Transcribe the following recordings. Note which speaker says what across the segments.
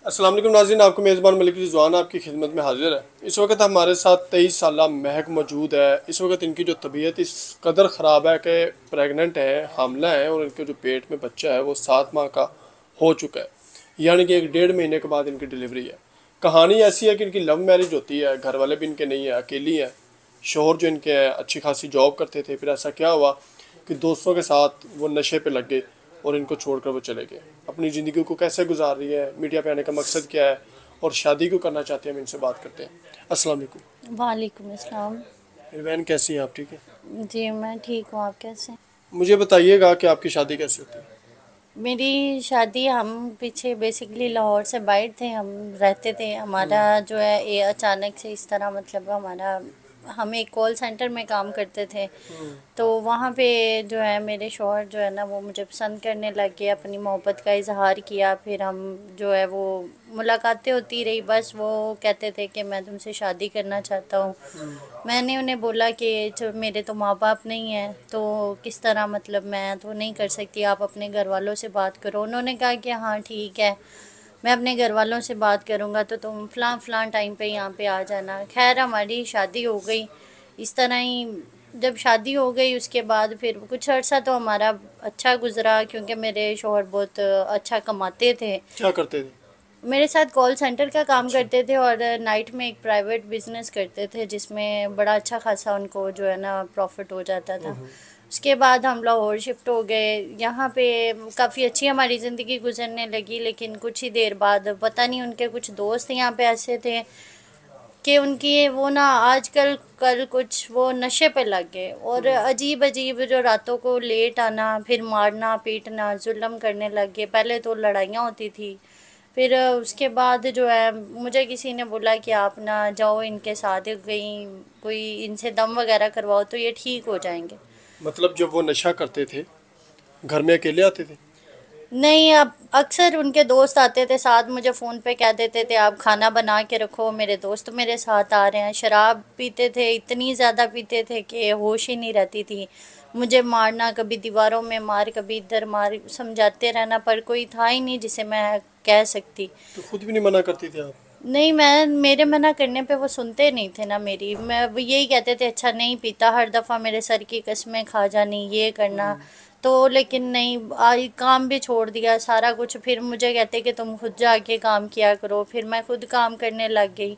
Speaker 1: अस्सलाम वालेकुम नाज़रीन, आपको मेज़बान मलिक रिजवान आपकी खिदमत में हाजिर है। इस वक्त हमारे साथ 23 साला महक मौजूद है। इस वक्त इनकी जो तबीयत इस कदर ख़राब है कि प्रेगनेंट है, हामला है और इनके जो पेट में बच्चा है वो 7 माह का हो चुका है, यानी कि 1 डेढ़ महीने के बाद इनकी डिलीवरी है। कहानी ऐसी है कि इनकी लव मैरिज होती है, घर वाले भी इनके नहीं है, अकेली है। शोहर जो इनके हैं अच्छी खासी जॉब करते थे, फिर ऐसा क्या हुआ कि दोस्तों के साथ वो नशे पे लग गए और इनको छोड़कर वो चले गए। अपनी ज़िंदगी को कैसे गुजार रही है, मीडिया पे आने का मकसद क्या है और शादी क्यों करना चाहते हैं, हम इनसे बात करते हैं। अस्सलाम वालेकुम।
Speaker 2: वालेकुम अस्सलाम।
Speaker 1: बहन कैसी हैं आप, ठीक है?
Speaker 2: जी मैं ठीक हूँ, आप कैसे हैं?
Speaker 1: मुझे बताइएगा कि आपकी शादी कैसे होती है।
Speaker 2: मेरी शादी, हम पीछे बेसिकली लाहौर से बाहर थे, हम रहते थे। हमारा जो है ये अचानक से इस तरह, मतलब हमारा, हम एक कॉल सेंटर में काम करते थे। तो वहाँ पे जो है मेरे शौहर जो है ना वो मुझे पसंद करने लग गए, अपनी मोहब्बत का इजहार किया। फिर हम जो है वो मुलाकातें होती रही, बस वो कहते थे कि मैं तुमसे शादी करना चाहता हूँ। मैंने उन्हें बोला कि जो मेरे तो माँ बाप नहीं हैं, तो किस तरह, मतलब मैं तो नहीं कर सकती, आप अपने घर वालों से बात करो। उन्होंने कहा कि हाँ ठीक है, मैं अपने घर वालों से बात करूँगा, तो तुम फ़लाँ फ़लाँ टाइम पे यहाँ पे आ जाना। खैर हमारी शादी हो गई इस तरह ही। जब शादी हो गई उसके बाद फिर कुछ अर्सा तो हमारा अच्छा गुजरा, क्योंकि मेरे शौहर बहुत अच्छा कमाते थे।
Speaker 1: क्या करते थे?
Speaker 2: मेरे साथ कॉल सेंटर का काम
Speaker 1: अच्छा।
Speaker 2: करते थे और नाइट में एक प्राइवेट बिजनेस करते थे, जिसमें बड़ा अच्छा खासा उनको जो है ना प्रॉफिट हो जाता था। उसके बाद हम लाहौर शिफ्ट हो गए। यहाँ पे काफ़ी अच्छी हमारी ज़िंदगी गुजरने लगी, लेकिन कुछ ही देर बाद पता नहीं उनके कुछ दोस्त यहाँ पे ऐसे थे कि उनकी वो ना आजकल कल कुछ वो नशे पे लग गए, और अजीब अजीब जो रातों को लेट आना, फिर मारना पीटना जुल्म करने लग गए। पहले तो लड़ाइयाँ होती थी, फिर उसके बाद जो है मुझे किसी ने बोला कि आप ना जाओ इनके साथ, कहीं कोई इनसे दम वगैरह करवाओ तो ये ठीक हो जाएंगे।
Speaker 1: मतलब जब वो नशा करते थे घर में अकेले आते थे?
Speaker 2: नहीं, अब अक्सर उनके दोस्त आते थे साथ, मुझे फ़ोन पे कह देते थे आप खाना बना के रखो, मेरे दोस्त मेरे साथ आ रहे हैं। शराब पीते थे, इतनी ज़्यादा पीते थे कि होश ही नहीं रहती थी। मुझे मारना, कभी दीवारों में मार, कभी इधर मार, समझाते रहना, पर कोई था ही नहीं जिसे मैं कह सकती।
Speaker 1: तो खुद भी नहीं मना करती थी आप?
Speaker 2: नहीं, मैं, मेरे मना करने पे वो सुनते नहीं थे ना मेरी। मैं, वो यही कहते थे अच्छा नहीं पीता, हर दफ़ा मेरे सर की कसमें खा जानी, ये करना। तो लेकिन नहीं, आज काम भी छोड़ दिया सारा कुछ। फिर मुझे कहते कि तुम खुद जाके काम किया करो, फिर मैं खुद काम करने लग गई।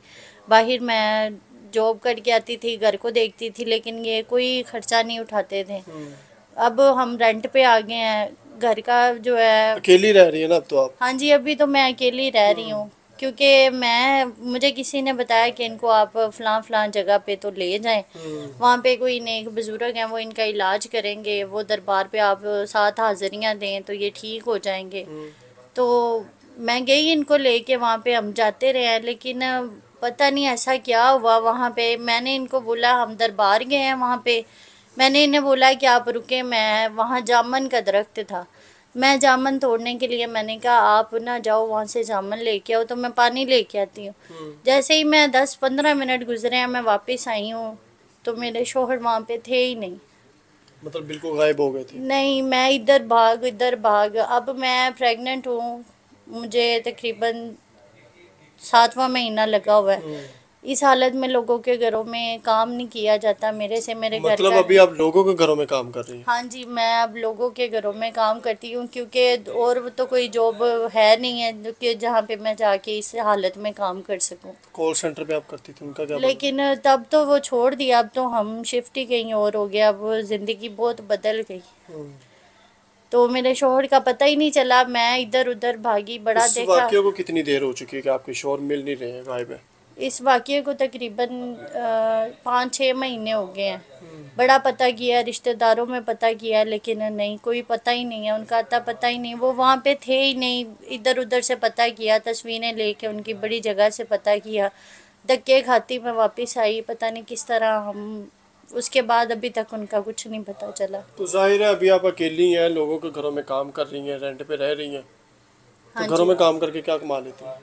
Speaker 2: बाहर मैं जॉब करके आती थी, घर को देखती थी, लेकिन ये कोई खर्चा नहीं उठाते थे। अब हम रेंट पे आ गए हैं घर का जो है।
Speaker 1: अकेली रह रही है ना अब तो आप?
Speaker 2: हाँ जी, अभी तो मैं अकेली रह रही हूँ, क्योंकि मैं, मुझे किसी ने बताया कि इनको आप फ़लाँ फ़लाँ जगह पे तो ले जाएं, वहाँ पे कोई नेक बुज़ुर्ग हैं वो इनका इलाज करेंगे, वो दरबार पे आप 7 हाज़िरियाँ दें तो ये ठीक हो जाएंगे। तो मैं गई इनको लेके, वहाँ पे हम जाते रहे हैं, लेकिन पता नहीं ऐसा क्या हुआ वहाँ पे। मैंने इनको बोला, हम दरबार गए हैं वहाँ पे, मैंने इन्हें बोला कि आप रुके, मैं वहाँ जामन का दरख्त था, मैं जामन तोड़ने के लिए, मैंने कहा आप ना जाओ वहाँ से जामन लेके आओ तो मैं पानी लेके आती हूँ। जैसे ही मैं 10-15 मिनट गुजरे हैं, मैं वापस आई हूँ, तो मेरे शोहर वहाँ पे थे ही नहीं।
Speaker 1: मतलब बिल्कुल गायब हो गए थे?
Speaker 2: नहीं, मैं इधर भाग, अब मैं प्रेग्नेंट हूँ, मुझे तकरीबन 7वां महीना लगा हुआ है। इस हालत में लोगों के घरों में काम नहीं किया जाता मेरे से, मेरे घर
Speaker 1: मतलब
Speaker 2: का।
Speaker 1: अभी आप लोगों के घरों में काम कर रही हैं?
Speaker 2: हाँ जी, मैं अब लोगों के घरों में काम करती हूँ, क्योंकि और तो कोई जॉब है नहीं है कि जहाँ पे मैं जाके इस हालत में काम कर सकूँ।
Speaker 1: कॉल सेंटर पे आप करती थी, उनका क्या बना?
Speaker 2: लेकिन तब तो वो छोड़ दिया, अब तो हम शिफ्ट ही कहीं और हो गया, अब ज़िंदगी बहुत बदल गई। तो मेरे शोहर का पता ही नहीं चला, मैं इधर उधर भागी, बड़ा
Speaker 1: इस
Speaker 2: देखा।
Speaker 1: वाक़ये को कितनी देर हो चुकी है कि आपके शोर मिल नहीं रहे हैं, गायब है?
Speaker 2: इस वाक़ये को तकरीबन 5-6 महीने हो गए हैं। बड़ा पता किया, रिश्तेदारों में पता किया, लेकिन नहीं, कोई पता ही नहीं है, उनका अता पता ही नहीं, वो वहाँ पे थे ही नहीं। इधर उधर से पता किया, तस्वीरें लेके उनकी बड़ी जगह से पता किया, धक्के खाती मैं वापस आई, पता नहीं किस तरह हम। उसके बाद अभी तक उनका कुछ नहीं पता चला।
Speaker 1: तो जाहिर है अभी आप अकेली हैं, लोगों के घरों में काम कर रही हैं, रेंट पे रह रही हैं, तो
Speaker 2: हाँ
Speaker 1: घरों
Speaker 2: जी,
Speaker 1: में काम करके क्या कमा लेती हैं?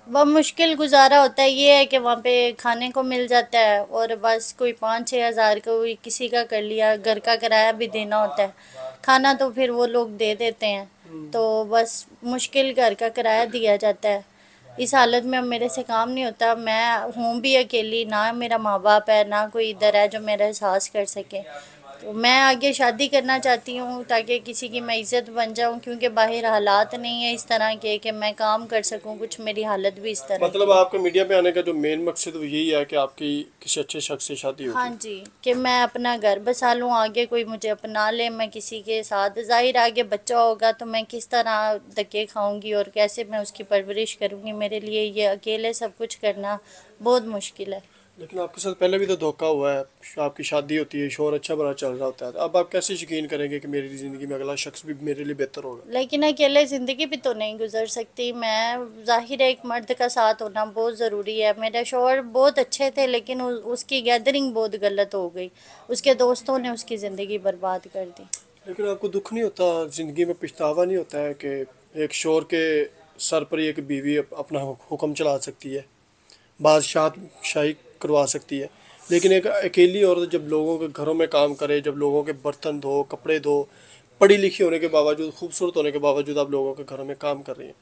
Speaker 2: वह मुश्किल गुजारा होता है, ये है कि वहाँ पे खाने को मिल जाता है, और बस कोई 5-6 हज़ार का किसी का कर लिया, घर का किराया भी देना होता है, खाना तो फिर वो लोग दे देते हैं। तो बस मुश्किल घर का किराया दिया जाता है। इस हालत में अब मेरे से काम नहीं होता, मैं हूँ भी अकेली, ना मेरा माँ बाप है ना कोई इधर है जो मेरा एहसास कर सके। तो मैं आगे शादी करना चाहती हूँ ताकि किसी की मैं इज़्ज़त बन जाऊँ, क्योंकि बाहर हालात नहीं है इस तरह के कि मैं काम कर सकूँ, कुछ मेरी हालत भी इस तरह
Speaker 1: मतलब
Speaker 2: की है।
Speaker 1: आपका मीडिया पे आने का जो मेन मकसद वो यही है कि आपकी किसी अच्छे शख्स से शादी
Speaker 2: हाँ
Speaker 1: होगी।
Speaker 2: जी, कि मैं अपना घर बसा लूँ, आगे कोई मुझे अपना ले, मैं किसी के साथ, ज़ाहिर आगे बच्चा होगा तो मैं किस तरह धक्के खाऊंगी और कैसे मैं उसकी परवरिश करूँगी, मेरे लिए ये अकेले सब कुछ करना बहुत मुश्किल है।
Speaker 1: लेकिन आपके साथ पहले भी तो धोखा हुआ है, आपकी शादी होती है, शोर अच्छा भला चल रहा होता है, अब आप कैसे यकीन करेंगे कि मेरी ज़िंदगी में अगला शख्स भी मेरे लिए बेहतर होगा?
Speaker 2: लेकिन अकेले ज़िंदगी भी तो नहीं गुजर सकती मैं, ज़ाहिर है एक मर्द का साथ होना बहुत ज़रूरी है। मेरे शौहर बहुत अच्छे थे लेकिन उसकी गैदरिंग बहुत गलत हो गई, उसके दोस्तों ने उसकी ज़िंदगी बर्बाद कर दी।
Speaker 1: लेकिन आपको दुख नहीं होता, ज़िंदगी में पछतावा नहीं होता है कि एक शोर के सर पर ही एक बीवी अपना हुक्म चला सकती है, बादशाह शाही करवा सकती है, लेकिन एक अकेली औरत जब लोगों के घरों में काम करे, जब लोगों के बर्तन धो, कपड़े धो, पढ़ी लिखी होने के बावजूद, खूबसूरत होने के बावजूद आप लोगों के घरों में काम कर रही हैं,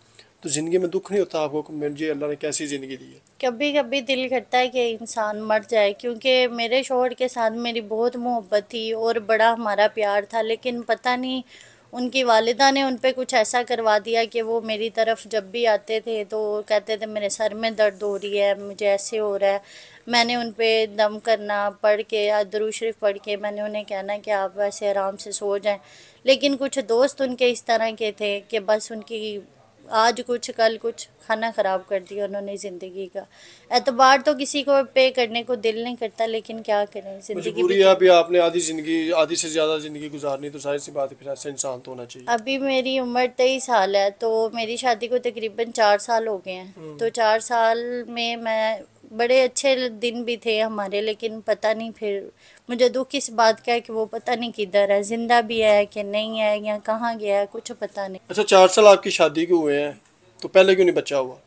Speaker 1: तो ज़िंदगी में दुख नहीं होता आपको कि मुझे अल्लाह ने कैसी ज़िंदगी दी है?
Speaker 2: कभी कभी दिल करता है कि इंसान मर जाए, क्योंकि मेरे शौहर के साथ मेरी बहुत मोहब्बत थी और बड़ा हमारा प्यार था, लेकिन पता नहीं उनकी वालिदा ने उन पे कुछ ऐसा करवा दिया कि वो मेरी तरफ जब भी आते थे तो वो कहते थे मेरे सर में दर्द हो रही है, मुझे ऐसे हो रहा है। मैंने उन पे दम करना पढ़ के या दुरूद शरीफ पढ़ के मैंने उन्हें कहना कि आप वैसे आराम से सो जाएं, लेकिन कुछ दोस्त उनके इस तरह के थे कि बस उनकी आज कुछ कल कुछ, खाना ख़राब कर दिया उन्होंने ज़िंदगी का। एतबार तो किसी को पे करने को दिल नहीं करता, लेकिन क्या करें, ज़िंदगी भी
Speaker 1: मजबूरी है,
Speaker 2: तो।
Speaker 1: अभी आपने आधी ज़िंदगी, आधी से ज़्यादा ज़िंदगी गुजारनी, तो जाहिर सी बात है फिर ऐसा इंसान तो होना चाहिए।
Speaker 2: अभी मेरी उम्र 23 साल है, तो मेरी शादी को तकरीबन 4 साल हो गए हैं। तो 4 साल में मैं, बड़े अच्छे दिन भी थे हमारे, लेकिन पता नहीं फिर मुझे दुख इस बात का है कि वो पता नहीं किधर है, जिंदा भी है कि नहीं है या कहाँ गया है, कुछ पता नहीं।
Speaker 1: अच्छा, 4 साल आपकी शादी के हुए हैं, तो पहले क्यों नहीं बच्चा हुआ?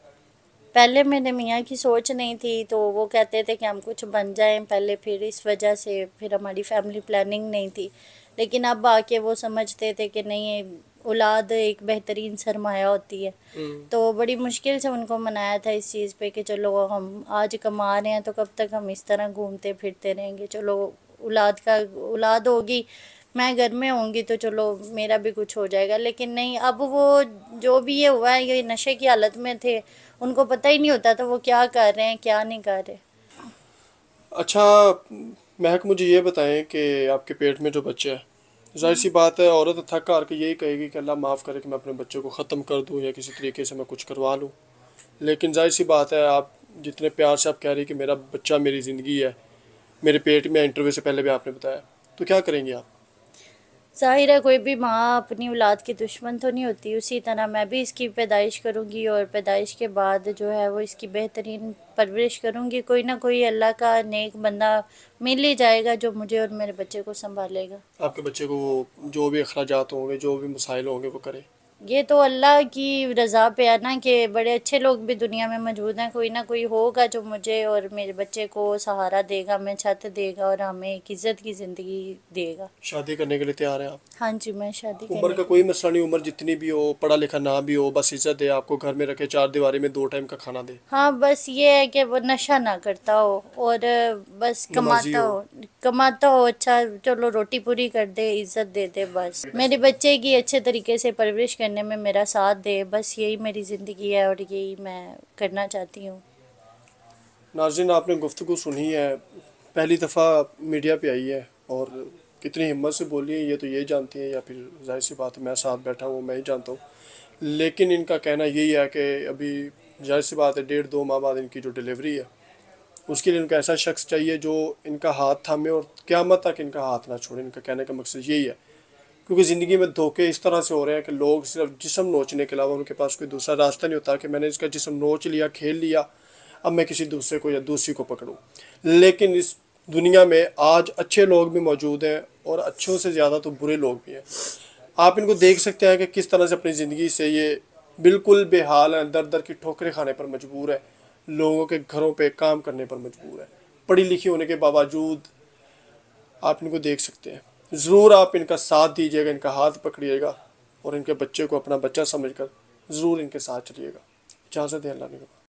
Speaker 2: पहले मेरे मियाँ की सोच नहीं थी, तो वो कहते थे कि हम कुछ बन जाएं पहले, फिर इस वजह से फिर हमारी फैमिली प्लानिंग नहीं थी। लेकिन अब आके वो समझते थे कि नहीं, औलाद एक बेहतरीन सरमाया होती है। तो बड़ी मुश्किल से उनको मनाया था इस चीज़ पे कि चलो हम आज कमा रहे हैं तो कब तक हम इस तरह घूमते फिरते रहेंगे, चलो औलाद का, औलाद होगी, मैं घर में होंगी तो चलो मेरा भी कुछ हो जाएगा। लेकिन नहीं, अब वो जो भी ये हुआ है, ये नशे की हालत में थे, उनको पता ही नहीं होता तो वो क्या कर रहे हैं क्या नहीं कर रहे।
Speaker 1: अच्छा महक, मुझे ये बताएं कि आपके पेट में जो बच्चा है, जाहिर सी बात है औरत थक हार के यही कहेगी कि अल्लाह माफ़ करे कि मैं अपने बच्चे को ख़त्म कर दूं या किसी तरीके से मैं कुछ करवा लूं, लेकिन जाहिर सी बात है आप जितने प्यार से आप कह रही हैं कि मेरा बच्चा मेरी ज़िंदगी है, मेरे पेट में इंटरव्यू से पहले भी आपने बताया, तो क्या करेंगे आप?
Speaker 2: ज़ाहिर है कोई भी माँ अपनी औलाद की दुश्मन तो नहीं होती, उसी तरह मैं भी इसकी पैदाइश करूँगी और पैदाइश के बाद जो है वो इसकी बेहतरीन परवरिश करूँगी। कोई ना कोई अल्लाह का नेक बंदा मिल ही जाएगा जो मुझे और मेरे बच्चे को संभालेगा।
Speaker 1: आपके बच्चे को वो जो भी अखराजात होंगे, जो भी मसाइल होंगे, वो करे।
Speaker 2: ये तो अल्लाह की रज़ा पे है ना, कि बड़े अच्छे लोग भी दुनिया में मौजूद हैं, कोई ना कोई होगा जो मुझे और मेरे बच्चे को सहारा देगा, हमें छत देगा और हमें एक इज़्ज़त की ज़िंदगी देगा।
Speaker 1: शादी करने के लिए तैयार हैं आप?
Speaker 2: हाँ जी, मैं शादी
Speaker 1: उम्र
Speaker 2: करने
Speaker 1: का
Speaker 2: के
Speaker 1: कोई
Speaker 2: लिए।
Speaker 1: मसला नहीं, उम्र जितनी भी हो, पढ़ा लिखा ना भी हो, बस इज्जत दे, आपको घर में रखे, चार दीवारी में 2 टाइम का खाना दे,
Speaker 2: हाँ, बस ये है कि वो नशा ना करता हो और बस
Speaker 1: नमाजी हो।
Speaker 2: कमाता हो अच्छा, चलो रोटी पूरी कर दे, इज्जत दे दे, बस मेरे बच्चे की अच्छे तरीके से परवरिश करने में मेरा साथ दे, बस यही मेरी ज़िंदगी है और यही मैं करना चाहती हूँ।
Speaker 1: नाज़रीन, आपने गुफ्तगू सुनी है, पहली दफ़ा मीडिया पे आई है, और कितनी हिम्मत से बोली है ये तो ये जानती हैं, या फिर जाहिर सी बात है मैं साथ बैठा हूँ मैं ही जानता हूँ, लेकिन इनका कहना यही है कि अभी जाहिर सी बात है 1.5-2 माह बाद इनकी जो डिलीवरी है, उसके लिए इनको ऐसा शख्स चाहिए जो इनका हाथ थामे और क़यामत तक इनका हाथ ना छोड़े। इनका कहने का मकसद यही है, क्योंकि ज़िंदगी में धोखे इस तरह से हो रहे हैं कि लोग सिर्फ जिस्म नोचने के अलावा उनके पास कोई दूसरा रास्ता नहीं होता कि मैंने इसका जिस्म नोच लिया, खेल लिया, अब मैं किसी दूसरे को या दूसरी को पकड़ूं। लेकिन इस दुनिया में आज अच्छे लोग भी मौजूद हैं और अच्छों से ज़्यादा तो बुरे लोग भी हैं। आप इनको देख सकते हैं कि किस तरह से अपनी ज़िंदगी से ये बिल्कुल बेहाल हैं, दर दर की ठोकरें खाने पर मजबूर है, लोगों के घरों पे काम करने पर मजबूर है, पढ़ी लिखी होने के बावजूद। आप इनको देख सकते हैं, ज़रूर आप इनका साथ दीजिएगा, इनका हाथ पकड़िएगा, और इनके बच्चे को अपना बच्चा समझकर ज़रूर इनके साथ चलिएगा। इजाज़त दें, अल्लाह ने।